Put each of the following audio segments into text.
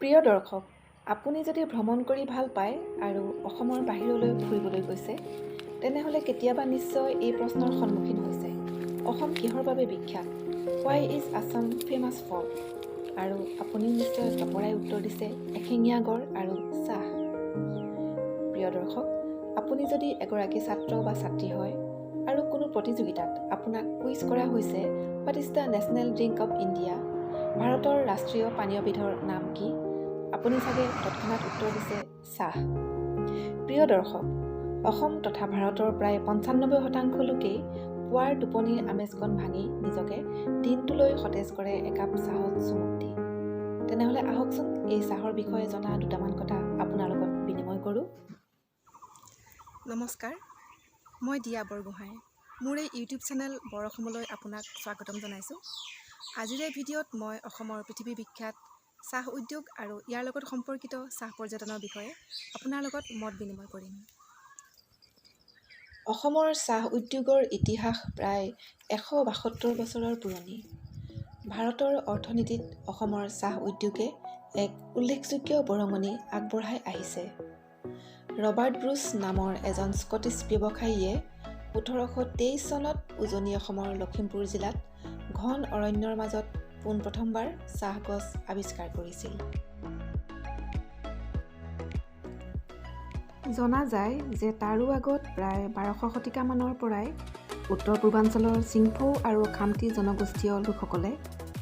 প্ৰিয় দৰ্শক, আপুনি যদি ভ্ৰমণ কৰি ভাল পায় আৰু অসমৰ বাহিৰলৈ ফুৰিবলৈ গৈছে, তেনেহ'লে কেতিয়াবা নিশ্চয় এই প্ৰশ্নৰ সন্মুখীন হৈছে, অসম কিহৰ বাবে বিখ্যাত? হোৱাই ইজ আছাম ফেমাছ ফৰ? আৰু আপুনি নিশ্চয় তপৰাই উত্তৰ দিছে এশিঙীয়া গড় আৰু চাহ। প্ৰিয় দৰ্শক, আপুনি যদি এগৰাকী ছাত্ৰ বা ছাত্ৰী হয় আৰু কোনো প্ৰতিযোগিতাত আপোনাক কুইজ কৰা হৈছে what is the national drink of India? ভাৰতৰ ৰাষ্ট্ৰীয় পানীয়বিধৰ নাম কি? আপুনি চাগে তৎক্ষণাত উত্তৰ দিছে চাহ। প্ৰিয় দৰ্শক, অসম তথা ভাৰতৰ প্ৰায় ৯৫% লোকেই পুৱাৰ টোপনিৰ আমেজকণ ভাঙি নিজকে দিনটোলৈ সতেজ কৰে একাপ চাহত চুমুক দি। তেনেহ'লে আহকচোন এই চাহৰ বিষয়ে জনা দুটামান কথা আপোনাৰ লগত বিনিময় কৰোঁ। নমস্কাৰ, মই দিয়া বৰগোহাঁই। মোৰ এই ইউটিউব চেনেল বৰ অসমলৈ আপোনাক স্বাগতম জনাইছোঁ। আজিৰ এই ভিডিঅ'ত মই অসমৰ পৃথিৱী বিখ্যাত চাহ উদ্যোগ আৰু ইয়াৰ লগত সম্পৰ্কিত চাহ পৰ্যটনৰ বিষয়ে আপোনাৰ লগত মত বিনিময় কৰিম। অসমৰ চাহ উদ্যোগৰ ইতিহাস প্ৰায় ১৭২ বছৰৰ পুৰণি। ভাৰতৰ অৰ্থনীতিত অসমৰ চাহ উদ্যোগে এক উল্লেখযোগ্য বৰঙণি আগবঢ়াই আহিছে। ৰবাৰ্ট ব্ৰুচ নামৰ এজন স্কটিছ ব্যৱসায়ীয়ে ১৮২৩ চনত উজনি অসমৰ লখিমপুৰ জিলাত ঘন অৰণ্যৰ মাজত পোনপ্ৰথমবাৰ চাহ গছ আৱিষ্কাৰ কৰিছিল। জনা যায় যে তাৰো আগত প্ৰায় ১২০০ শতিকামানৰ পৰাই উত্তৰ পূৰ্বাঞ্চলৰ চিংফৌ আৰু খামতি জনগোষ্ঠীয় লোকসকলে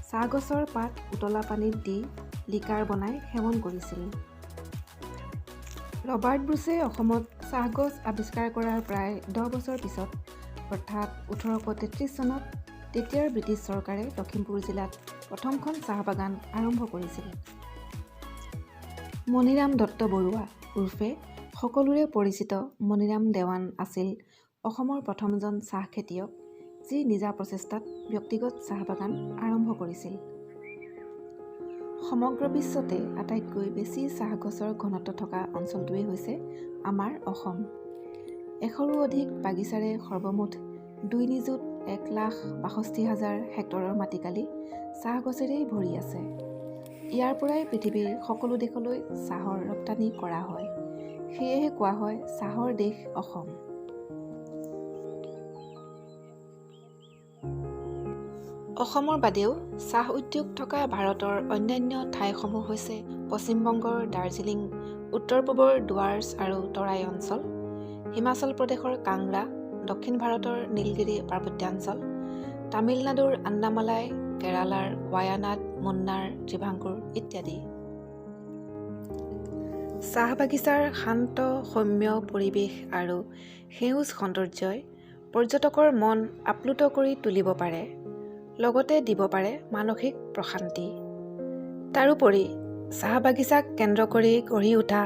চাহ গছৰ পাত উতলা পানীত দি লিকাৰ বনাই সেৱন কৰিছিল। ৰবাৰ্ট ব্ৰুচে অসমত চাহগছ আৱিষ্কাৰ কৰাৰ প্ৰায় ১০ বছৰ পিছত অৰ্থাৎ ১৮৩৩ চনত তেতিয়াৰ ব্ৰিটিছ চৰকাৰে লখিমপুৰ জিলাত প্ৰথমখন চাহ বাগান আৰম্ভ কৰিছিল। মণিৰাম দত্ত বৰুৱা উৰ্ফে সকলোৰে পৰিচিত মণিৰাম দেৱান আছিল অসমৰ প্ৰথমজন চাহ খেতিয়ক, যি নিজা প্ৰচেষ্টাত ব্যক্তিগত চাহ বাগান আৰম্ভ কৰিছিল। সমগ্ৰ বিশ্বতে আটাইতকৈ বেছি চাহ গছৰ ঘনত্ব থকা অঞ্চলটোৱেই হৈছে আমাৰ অসম। ১০০ৰো অধিক বাগিচাৰে সৰ্বমুঠ ২ নিযুত ১,৬২,০০০ হেক্টৰৰ মাটিকালি চাহ গছেৰেই ভৰি আছে। ইয়াৰ পৰাই পৃথিৱীৰ সকলো দেশলৈ চাহৰ ৰপ্তানি কৰা হয়। সেয়েহে কোৱা হয় চাহৰ দেশ অসম। অসমৰ বাদেও চাহ উদ্যোগ থকা ভাৰতৰ অন্যান্য ঠাইসমূহ হৈছে পশ্চিমবংগৰ দাৰ্জিলিং, উত্তৰ পূবৰ ডুৱাৰ্ছ আৰু তৰাই অঞ্চল, হিমাচল প্ৰদেশৰ কাংৰা, দক্ষিণ ভাৰতৰ নীলগিৰি পাৰ্বত্যাঞ্চল, তামিলনাডুৰ আন্নামালাই, কেৰালাৰ ৱায়ানাড, মুন্নাৰ ত্ৰিভাংকুৰ ইত্যাদি। চাহ বাগিচাৰ শান্ত সৌম্য পৰিৱেশ আৰু সেউজ সৌন্দৰ্যই পৰ্যটকৰ মন আপ্লুত কৰি তুলিব পাৰে, লগতে দিব পাৰে মানসিক প্ৰশান্তি। তাৰোপৰি চাহ বাগিচাক কেন্দ্ৰ কৰি গঢ়ি উঠা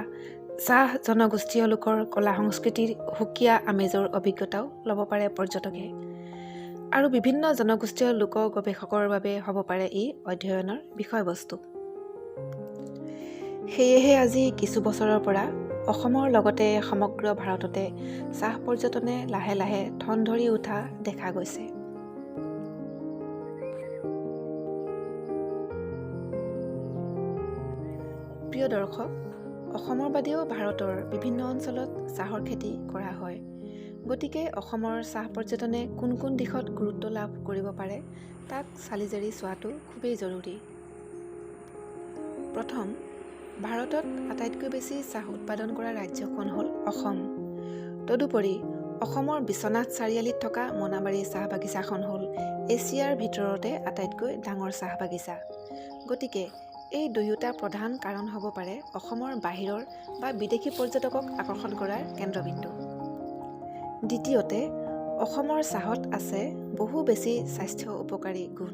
চাহ জনগোষ্ঠীয় লোকৰ কলা সংস্কৃতিৰ সুকীয়া আমেজৰ অভিজ্ঞতাও ল'ব পাৰে পৰ্যটকে। আৰু বিভিন্ন জনগোষ্ঠীয় লোক গৱেষকৰ বাবে হ'ব পাৰে ই অধ্যয়নৰ বিষয়বস্তু। সেয়েহে আজি কিছু বছৰৰ পৰা অসমৰ লগতে সমগ্ৰ ভাৰততে চাহ পৰ্যটনে লাহে লাহে ঠন ধৰি উঠা দেখা গৈছে। প্ৰিয় দৰ্শক, অসমৰ বাদেও ভাৰতৰ বিভিন্ন অঞ্চলত চাহৰ খেতি কৰা হয়। গতিকে অসমৰ চাহ পৰ্যটনে কোন কোন দিশত গুৰুত্ব লাভ কৰিব পাৰে তাক চালি জাৰি চোৱাটো খুবেই জৰুৰী। প্ৰথম, ভাৰতত আটাইতকৈ বেছি চাহ উৎপাদন কৰা ৰাজ্যখন হ'ল অসম। তদুপৰি অসমৰ বিশ্বনাথ চাৰিআলিত থকা মোনাবাৰী চাহ বাগিচাখন হ'ল এছিয়াৰ ভিতৰতে আটাইতকৈ ডাঙৰ চাহ বাগিচা। গতিকে এই দুয়োটা প্ৰধান কাৰণ হ'ব পাৰে অসমৰ বাহিৰৰ বা বিদেশী পৰ্যটকক আকৰ্ষণ কৰাৰ কেন্দ্ৰবিন্দু। দ্বিতীয়তে, অসমৰ চাহত আছে বহু বেছি স্বাস্থ্য উপকাৰী গুণ।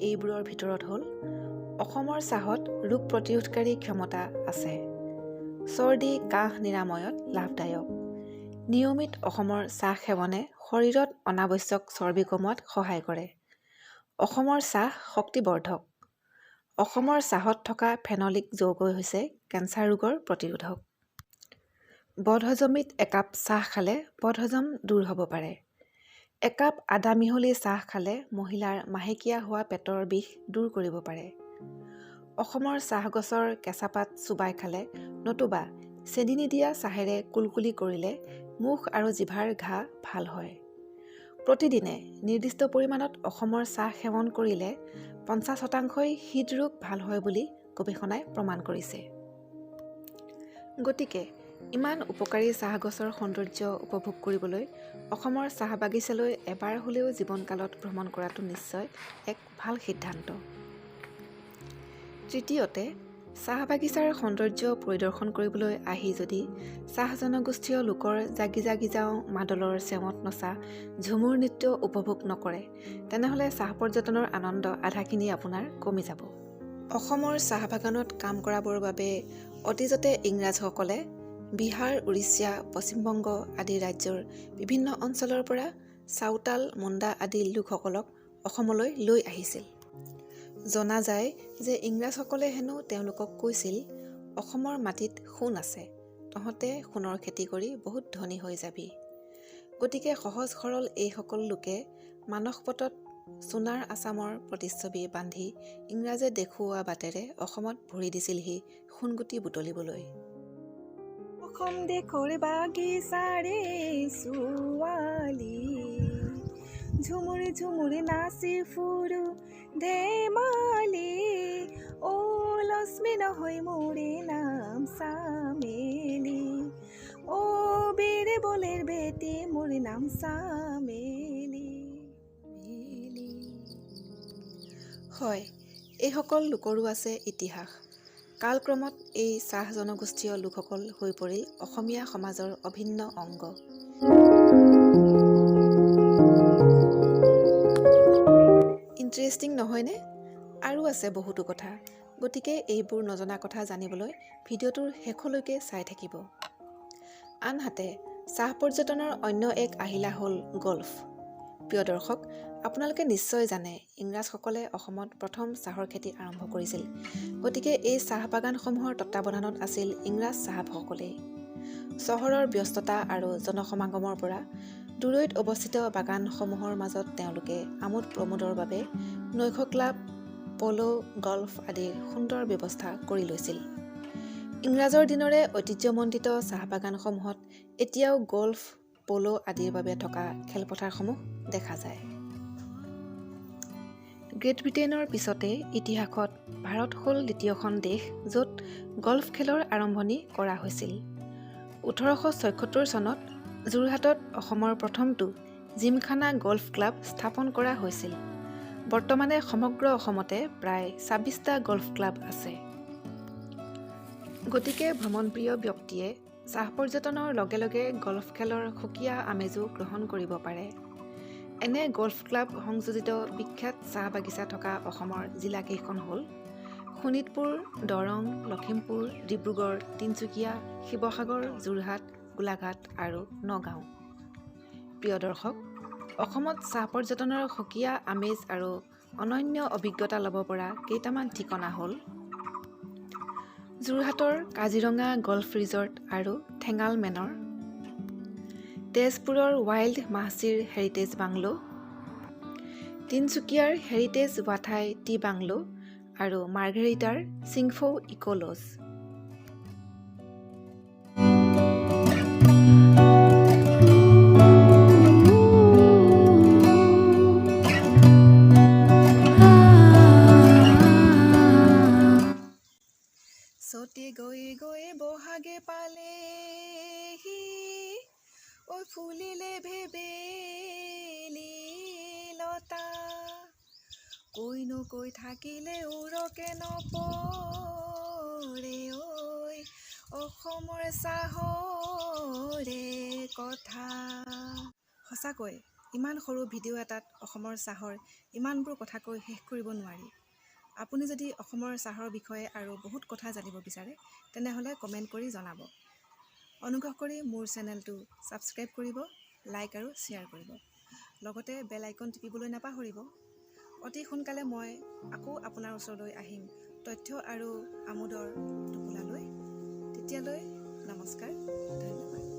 এইবোৰৰ ভিতৰত হ'ল অসমৰ চাহত ৰোগ প্ৰতিৰোধকাৰী ক্ষমতা আছে। চৰ্দি কাহ নিৰাময়ত লাভদায়ক। নিয়মিত অসমৰ চাহ সেৱনে শৰীৰত অনাৱশ্যক চৰ্বি কমোৱাত সহায় কৰে। অসমৰ চাহ শক্তিবৰ্ধক। অসমৰ চাহত থকা ফেনলিক যৌগই হৈছে কেঞ্চাৰ ৰোগৰ প্ৰতিৰোধক। বদহজমিত একাপ চাহ খালে বদহজম দূৰ হ'ব পাৰে। একাপ আদা মিহলি চাহ খালে মহিলাৰ মাহেকীয়া হোৱা পেটৰ বিষ দূৰ কৰিব পাৰে। অসমৰ চাহ গছৰ কেঁচা পাত চুবাই খালে নতুবা চেনি নিদিয়া চাহেৰে কুলকুলি কৰিলে মুখ আৰু জিভাৰ ঘা ভাল হয়। প্ৰতিদিনে নিৰ্দিষ্ট পৰিমাণত অসমৰ চাহ সেৱন কৰিলে 50% হৃদৰোগ ভাল হয় বুলি গৱেষণাই প্ৰমাণ কৰিছে। গতিকে ইমান উপকাৰী চাহ গছৰ সৌন্দৰ্য উপভোগ কৰিবলৈ অসমৰ চাহ বাগিচালৈ এবাৰ হ'লেও জীৱনকালত ভ্ৰমণ কৰাটো নিশ্চয় এক ভাল সিদ্ধান্ত। তৃতীয়তে, চাহ বাগিচাৰ সৌন্দৰ্য পৰিদৰ্শন কৰিবলৈ আহি যদি চাহ জনগোষ্ঠীয় লোকৰ জাগি জাগি যাওঁ মাদলৰ চেৱত নচা ঝুমুৰ নৃত্য উপভোগ নকৰে, তেনেহ'লে চাহ পৰ্যটনৰ আনন্দ আধাখিনি আপোনাৰ কমি যাব। অসমৰ চাহ বাগানত কাম কৰাবৰ বাবে অতীজতে ইংৰাজসকলে বিহাৰ, উৰিষ্যা, পশ্চিমবংগ আদি ৰাজ্যৰ বিভিন্ন অঞ্চলৰ পৰা চাওতাল, মুণ্ডা আদি লোকসকলক অসমলৈ লৈ আহিছিল। জনা যায় যে ইংৰাজসকলে হেনো তেওঁলোকক কৈছিল, অসমৰ মাটিত সোণ আছে, তহঁতে সোণৰ খেতি কৰি বহুত ধনী হৈ যাবি। গতিকে সহজ সৰল এইসকল লোকে মানসপটত সোণাৰ আছামৰ প্ৰতিচ্ছবি বান্ধি ইংৰাজে দেখুওৱা বাটেৰে অসমত ভৰি দিছিলহি সোণগুটি বুটলিবলৈ। অসম দেশৰ বাগিচাৰে ছোৱালী, ঝুমুৰি ঝুমুৰি নাচি ফুৰো ধেমালি, অ লক্ষ্মী নহয় মোৰে নাম চামেলি, অ বীৰে বলেৰ বেটি মোৰ নাম চামেলি। হয়, এইসকল লোকৰো আছে ইতিহাস। কালক্ৰমত এই চাহ জনগোষ্ঠীয় লোকসকল হৈ পৰিল অসমীয়া সমাজৰ অভিন্ন অংগ। ইণ্টাৰেষ্টিং নহয়নে? আৰু আছে বহুতো কথা, গতিকে এইবোৰ নজনা কথা জানিবলৈ ভিডিঅ'টোৰ শেষলৈকে চাই থাকিব। আনহাতে চাহ পৰ্যটনৰ অন্য এক আহিলা হ'ল গল্ফ। প্ৰিয় দৰ্শক, আপোনালোকে নিশ্চয় জানে ইংৰাজসকলে অসমত প্ৰথম চাহৰ খেতি আৰম্ভ কৰিছিল। গতিকে এই চাহ বাগানসমূহৰ তত্বাৱধানত আছিল ইংৰাজ চাহাবসকলেই। চহৰৰ ব্যস্ততা আৰু জনসমাগমৰ পৰা দূৰৈত অৱস্থিত বাগানসমূহৰ মাজত তেওঁলোকে আমোদ প্ৰমোদৰ বাবে নৈশ ক্লাব, প'ল', গল্ফ আদিৰ সুন্দৰ ব্যৱস্থা কৰি লৈছিল। ইংৰাজৰ দিনৰে ঐতিহ্যমণ্ডিত চাহ বাগানসমূহত এতিয়াও গল্ফ, প'ল' আদিৰ বাবে থকা খেলপথাৰসমূহ দেখা যায়। গ্ৰেট ব্ৰিটেইনৰ পিছতে ইতিহাসত ভাৰত হ'ল দ্বিতীয়খন দেশ য'ত গল্ফ খেলৰ আৰম্ভণি কৰা হৈছিল। 1876 চনত যোৰহাটত অসমৰ প্ৰথমটো জিমখানা গল্ফ ক্লাব স্থাপন কৰা হৈছিল। বৰ্তমানে সমগ্ৰ অসমতে প্ৰায় 26টা গল্ফ ক্লাব আছে। গতিকে ভ্ৰমণপ্ৰিয় ব্যক্তিয়ে চাহ পৰ্যটনৰ লগে লগে গল্ফ খেলৰ সুকীয়া আমেজো গ্ৰহণ কৰিব পাৰে। এনে গল্ফ ক্লাব সংযোজিত বিখ্যাত চাহ বাগিচা থকা অসমৰ জিলাকেইখন হ'ল শোণিতপুৰ, দৰং, লখিমপুৰ, ডিব্ৰুগড়, তিনিচুকীয়া, শিৱসাগৰ, যোৰহাট, গোলাঘাট আৰু নগাঁও। প্ৰিয় দৰ্শক, অসমত চাহ পৰ্যটনৰ সুকীয়া আমেজ আৰু অনন্য অভিজ্ঞতা ল'ব পৰা কেইটামান ঠিকনা হ'ল যোৰহাটৰ কাজিৰঙা গল্ফ ৰিজৰ্ট আৰু ঠেঙাল মেনৰ, তেজপুৰৰ ৱাইল্ড মাহচিৰ হেৰিটেজ বাংলো, তিনিচুকীয়াৰ হেৰিটেজ ৱাঠাই টি বাংলো আৰু মাৰ্ঘেৰিটাৰ চিংফৌ ইক' লজ। চতে গৈ গৈ বহাগে পালেহি, ঐ ফুলিলে ভেবেলি লতা, কৈনো কৈ থাকিলে উৰকে নপৰে, ঐ অসমৰ চাহৰে কথা। সঁচাকৈ ইমান সৰু ভিডিঅ' এটাত অসমৰ চাহৰ ইমানবোৰ কথা কৈ শেষ কৰিব নোৱাৰি। আপুনি যদি অসমৰ চাহৰ বিষয়ে আৰু বহুত কথা জানিব বিচাৰে তেনেহ'লে কমেণ্ট কৰি জনাব। অনুগ্ৰহ কৰি মোৰ চেনেলটো ছাবস্ক্ৰাইব কৰিব, লাইক আৰু শ্বেয়াৰ কৰিব। লগতে বেল আইকন টিপিবলৈ নাপাহৰিব। অতি সোনকালে মই আকৌ আপোনাৰ ওচৰলৈ আহিম তথ্য আৰু আমোদৰ টোপোলালৈ। তেতিয়ালৈ নমস্কাৰ, ধন্যবাদ।